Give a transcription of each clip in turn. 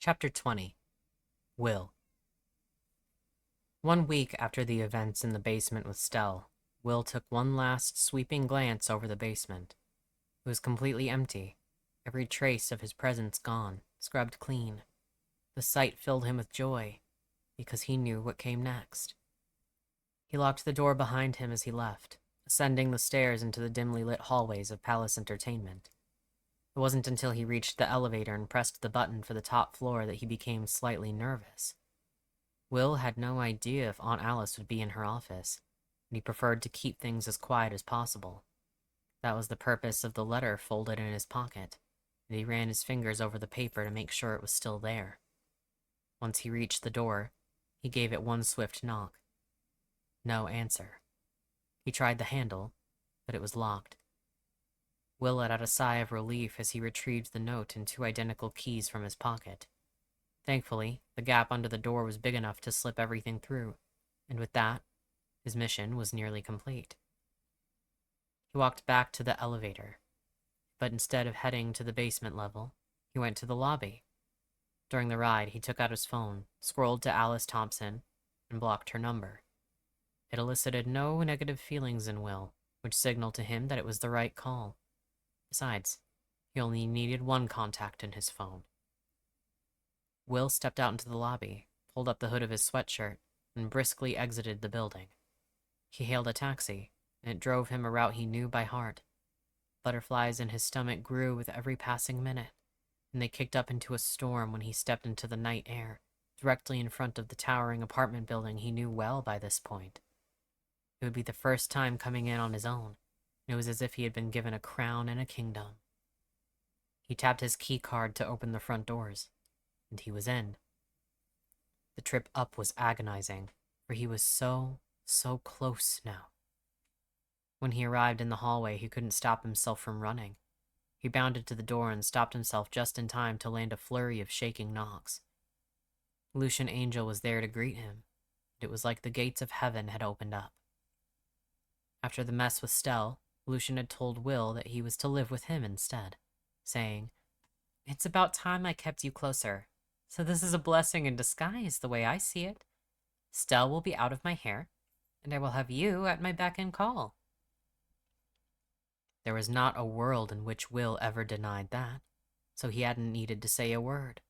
Chapter 20. Will. 1 week after the events in the basement with Stelle, Will took one last sweeping glance over the basement. It was completely empty, every trace of his presence gone, scrubbed clean. The sight filled him with joy, because he knew what came next. He locked the door behind him as he left, ascending the stairs into the dimly lit hallways of Palace Entertainment. It wasn't until he reached the elevator and pressed the button for the top floor that he became slightly nervous. Will had no idea if Aunt Alice would be in her office, and he preferred to keep things as quiet as possible. That was the purpose of the letter folded in his pocket, and he ran his fingers over the paper to make sure it was still there. Once he reached the door, he gave it one swift knock. No answer. He tried the handle, but it was locked. Will let out a sigh of relief as he retrieved the note and 2 identical keys from his pocket. Thankfully, the gap under the door was big enough to slip everything through, and with that, his mission was nearly complete. He walked back to the elevator, but instead of heading to the basement level, he went to the lobby. During the ride, he took out his phone, scrolled to Alice Thompson, and blocked her number. It elicited no negative feelings in Will, which signaled to him that it was the right call. Besides, he only needed one contact in his phone. Will stepped out into the lobby, pulled up the hood of his sweatshirt, and briskly exited the building. He hailed a taxi, and it drove him a route he knew by heart. Butterflies in his stomach grew with every passing minute, and they kicked up into a storm when he stepped into the night air, directly in front of the towering apartment building he knew well by this point. It would be the first time coming in on his own, and it was as if he had been given a crown and a kingdom. He tapped his key card to open the front doors, and he was in. The trip up was agonizing, for he was so close now. When he arrived in the hallway, he couldn't stop himself from running. He bounded to the door and stopped himself just in time to land a flurry of shaking knocks. Lucien Angel was there to greet him, and it was like the gates of heaven had opened up. After the mess with Stelle, Lucien had told Will that he was to live with him instead, saying, "It's about time I kept you closer, so this is a blessing in disguise the way I see it. Stelle will be out of my hair, and I will have you at my beck and call." There was not a world in which Will ever denied that, so he hadn't needed to say a word.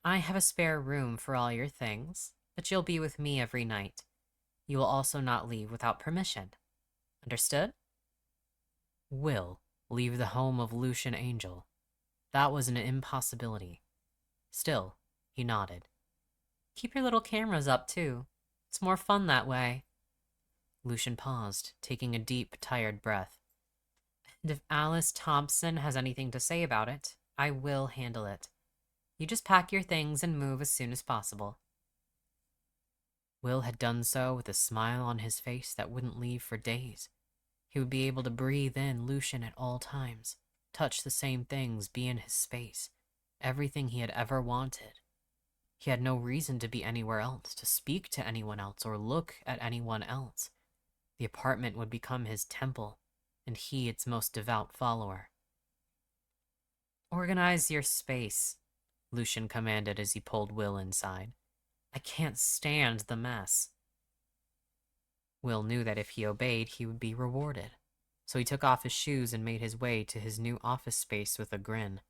"I have a spare room for all your things, but you'll be with me every night. You will also not leave without permission. Understood?" Will leave the home of Lucien Angel. That was an impossibility. Still, he nodded. "Keep your little cameras up, too. It's more fun that way." Lucien paused, taking a deep, tired breath. "And if Alice Thompson has anything to say about it, I will handle it. You just pack your things and move as soon as possible." Will had done so with a smile on his face that wouldn't leave for days. He would be able to breathe in Lucien at all times, touch the same things, be in his space, everything he had ever wanted. He had no reason to be anywhere else, to speak to anyone else, or look at anyone else. The apartment would become his temple, and he its most devout follower. "Organize your space," Lucien commanded as he pulled Will inside. "I can't stand the mess." Will knew that if he obeyed, he would be rewarded, so he took off his shoes and made his way to his new office space with a grin.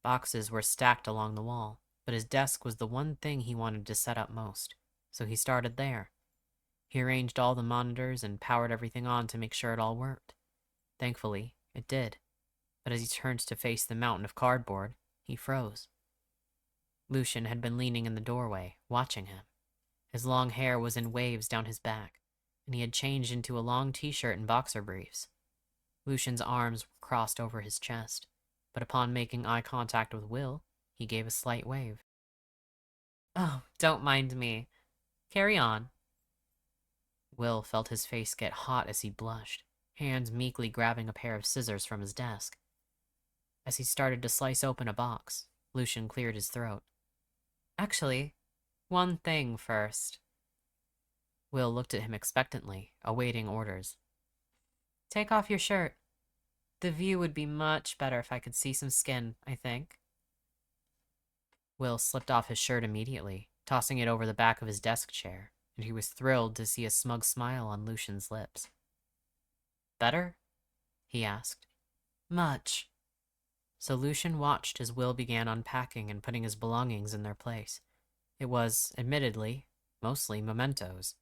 Boxes were stacked along the wall, but his desk was the one thing he wanted to set up most, so he started there. He arranged all the monitors and powered everything on to make sure it all worked. Thankfully, it did, but as he turned to face the mountain of cardboard, he froze. Lucien had been leaning in the doorway, watching him. His long hair was in waves down his back, and he had changed into a long t-shirt and boxer briefs. Lucien's arms were crossed over his chest, but upon making eye contact with Will, he gave a slight wave. "Oh, don't mind me. Carry on." Will felt his face get hot as he blushed, hands meekly grabbing a pair of scissors from his desk. As he started to slice open a box, Lucien cleared his throat. "Actually, one thing first." Will looked at him expectantly, awaiting orders. "Take off your shirt. The view would be much better if I could see some skin, I think." Will slipped off his shirt immediately, tossing it over the back of his desk chair, and he was thrilled to see a smug smile on Lucian's lips. "Better?" he asked. "Much." So Lucian watched as Will began unpacking and putting his belongings in their place. It was, admittedly, mostly mementos.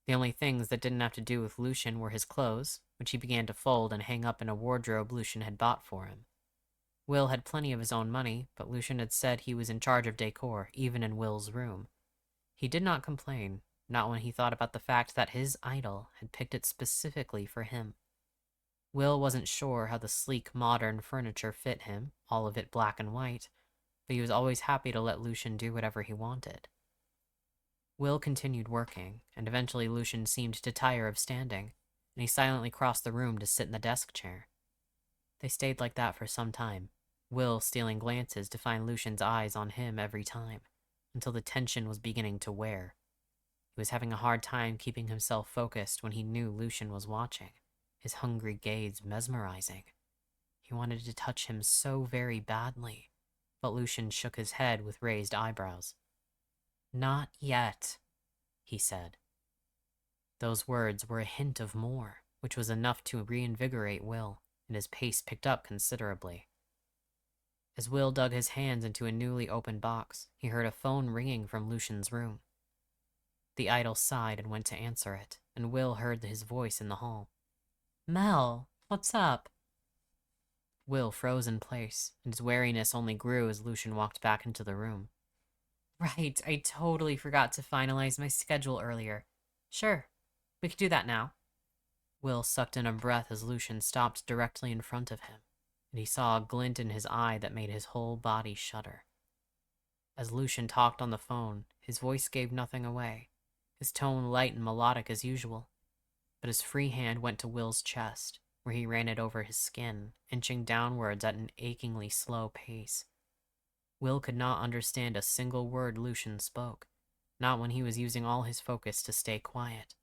The only things that didn't have to do with Lucian were his clothes, which he began to fold and hang up in a wardrobe Lucian had bought for him. Will had plenty of his own money, but Lucian had said he was in charge of decor, even in Will's room. He did not complain, not when he thought about the fact that his idol had picked it specifically for him. Will wasn't sure how the sleek, modern furniture fit him, all of it black and white, but he was always happy to let Lucian do whatever he wanted. Will continued working, and eventually Lucian seemed to tire of standing, and he silently crossed the room to sit in the desk chair. They stayed like that for some time, Will stealing glances to find Lucian's eyes on him every time, until the tension was beginning to wear. He was having a hard time keeping himself focused when he knew Lucian was watching, his hungry gaze mesmerizing. He wanted to touch him so very badly, but Lucian shook his head with raised eyebrows. "Not yet," he said. Those words were a hint of more, which was enough to reinvigorate Will, and his pace picked up considerably. As Will dug his hands into a newly opened box, he heard a phone ringing from Lucian's room. The idol sighed and went to answer it, and Will heard his voice in the hall. "Mel, what's up?" Will froze in place, and his wariness only grew as Lucian walked back into the room. "Right, I totally forgot to finalize my schedule earlier. Sure, we could do that now." Will sucked in a breath as Lucian stopped directly in front of him, and he saw a glint in his eye that made his whole body shudder. As Lucian talked on the phone, his voice gave nothing away, his tone light and melodic as usual, but his free hand went to Will's chest, where he ran it over his skin, inching downwards at an achingly slow pace. Will could not understand a single word Lucian spoke, not when he was using all his focus to stay quiet.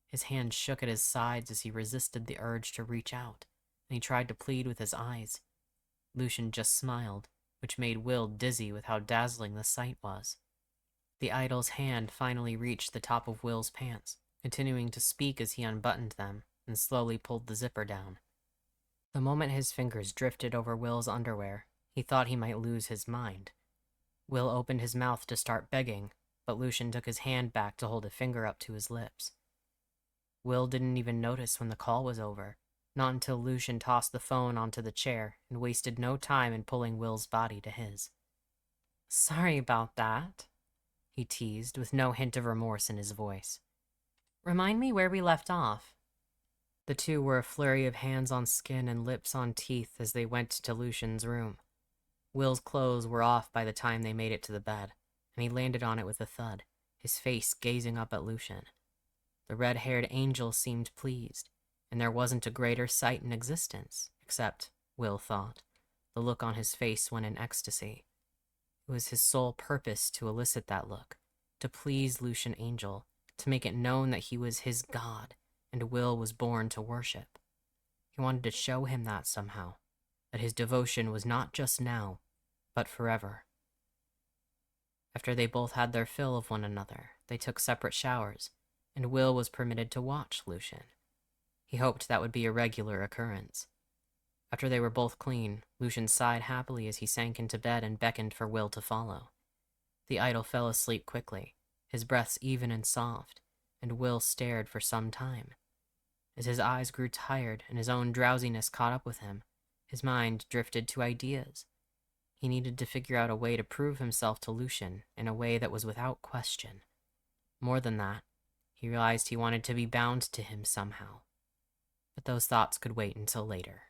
His hand shook at his sides as he resisted the urge to reach out, and he tried to plead with his eyes. Lucian just smiled, which made Will dizzy with how dazzling the sight was. The idol's hand finally reached the top of Will's pants, continuing to speak as he unbuttoned them and slowly pulled the zipper down. The moment his fingers drifted over Will's underwear, he thought he might lose his mind. Will opened his mouth to start begging, but Lucian took his hand back to hold a finger up to his lips. Will didn't even notice when the call was over, not until Lucian tossed the phone onto the chair and wasted no time in pulling Will's body to his. "Sorry about that," he teased, with no hint of remorse in his voice. "Remind me where we left off." The two were a flurry of hands on skin and lips on teeth as they went to Lucian's room. Will's clothes were off by the time they made it to the bed, and he landed on it with a thud, his face gazing up at Lucian. The red-haired angel seemed pleased, and there wasn't a greater sight in existence, except, Will thought, the look on his face when in ecstasy. It was his sole purpose to elicit that look, to please Lucien Angel, to make it known that he was his god, and Will was born to worship. He wanted to show him that somehow, that his devotion was not just now, but forever. After they both had their fill of one another, they took separate showers, and Will was permitted to watch Lucian. He hoped that would be a regular occurrence. After they were both clean, Lucian sighed happily as he sank into bed and beckoned for Will to follow. The idol fell asleep quickly, his breaths even and soft, and Will stared for some time. As his eyes grew tired and his own drowsiness caught up with him, his mind drifted to ideas. He needed to figure out a way to prove himself to Lucian in a way that was without question. More than that, he realized he wanted to be bound to him somehow. But those thoughts could wait until later.